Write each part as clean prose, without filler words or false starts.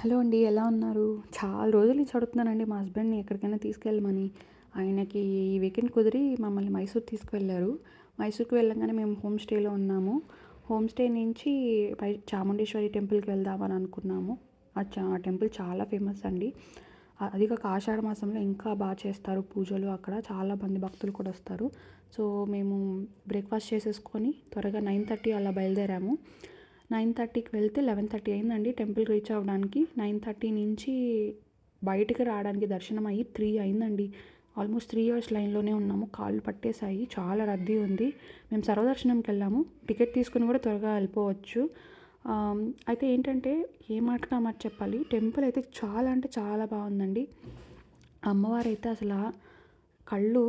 Hello అండి. ఎలా ఉన్నారు? చాలా రోజుల నుంచి అడుగుతున్నానండి మా హస్బెండ్‌ని ఎక్కడికైనా తీసుకెళ్ళమని. ఆయనకి ఈ వీకెండ్ కుదిరి మమ్మల్ని మైసూర్ తీసుకువెళ్లారు. మైసూర్‌కి వెళ్ళంగానే మేము హోమ్ స్టేలో ఉన్నాము. హోమ్ స్టే నుంచి చాముండేశ్వరి టెంపుల్‌కి వెళ్దామని అనుకున్నాము. ఆ టెంపుల్ చాలా ఫేమస్ అండి. అది కాక ఆషాఢ మాసంలో ఇంకా చేస్తారు పూజలు అక్కడ. చాలా మంది భక్తులు కూడా వస్తారు. సో, మేము బ్రేక్‌ఫాస్ట్ చేసేసుకొని త్వరగా 9:30 అలా బయలుదేరాము. 9:30కి వెళ్తే 11:30 అయిందండి టెంపుల్ రీచ్ అవ్వడానికి. 9:30 నుంచి బయటికి రావడానికి దర్శనం అయ్యి 3 అయిందండి. ఆల్మోస్ట్ 3 అవర్స్ లైన్‌లోనే ఉన్నాము. కాళ్ళు పట్టేసాయి. చాలా రద్దీ ఉంది. మేము సర్వదర్శనంకెళ్ళాము. టికెట్ తీసుకొని కూడా త్వరగా వెళ్ళిపోవచ్చు. అయితే ఏంటంటే ఏ మాటకి ఆ మాట చెప్పాలి. టెంపుల్ అయితే చాలా అంటే చాలా బాగుందండి. అమ్మవారైతే కళ్ళు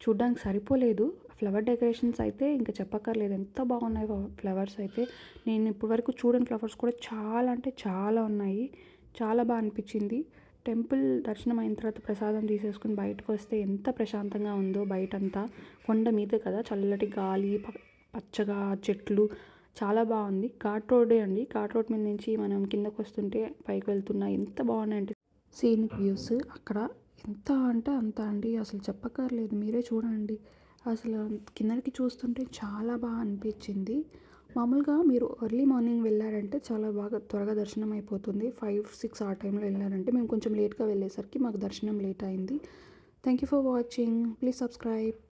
చూడ్డానికి సరిపోలేదు. ఫ్లవర్ డెకరేషన్స్ అయితే ఇంక చెప్పక్కర్లేదు. ఎంత బాగున్నాయో ఫ్లవర్స్ అయితే. నేను ఇప్పటి వరకు చూడని ఫ్లవర్స్ కూడా చాలా అంటే చాలా ఉన్నాయి. చాలా అనిపిచ్చింది. టెంపుల్ దర్శనం అయిన తర్వాత ప్రసాదం తీసేసుకొని బయటకొస్తే ఎంత ప్రశాంతంగా ఉందో బయటంతా. కొండ మీద కదా చల్లటి గాలి, పచ్చగా చెట్లు చాలా బాగుంది. ఘాట్ రోడ్డే అండి. ఘాట్ రోడ్ మీద నుంచి మనం కిందకొస్తుంటే పైకి వెళ్తున్నా ఎంత బాగున్నాయంటే సీనిక్ వ్యూస్ అక్కడ ఎంత అంటే అంత అండి. అసలు చెప్పక్కర్లేదు. మీరే చూడండి. అసలు కిందకి చూస్తుంటే చాలా అనిపించింది. మామూలుగా మీరు ఎర్లీ మార్నింగ్ వెళ్ళారంటే చాలా బాగా త్వరగా దర్శనం అయిపోతుంది. 5, 6 ఆ టైంలో వెళ్ళారంటే మేము కొంచెం లేట్‌గా వెళ్ళేసరికి మాకు దర్శనం లేట్ అయింది. Thank you for watching. Please subscribe.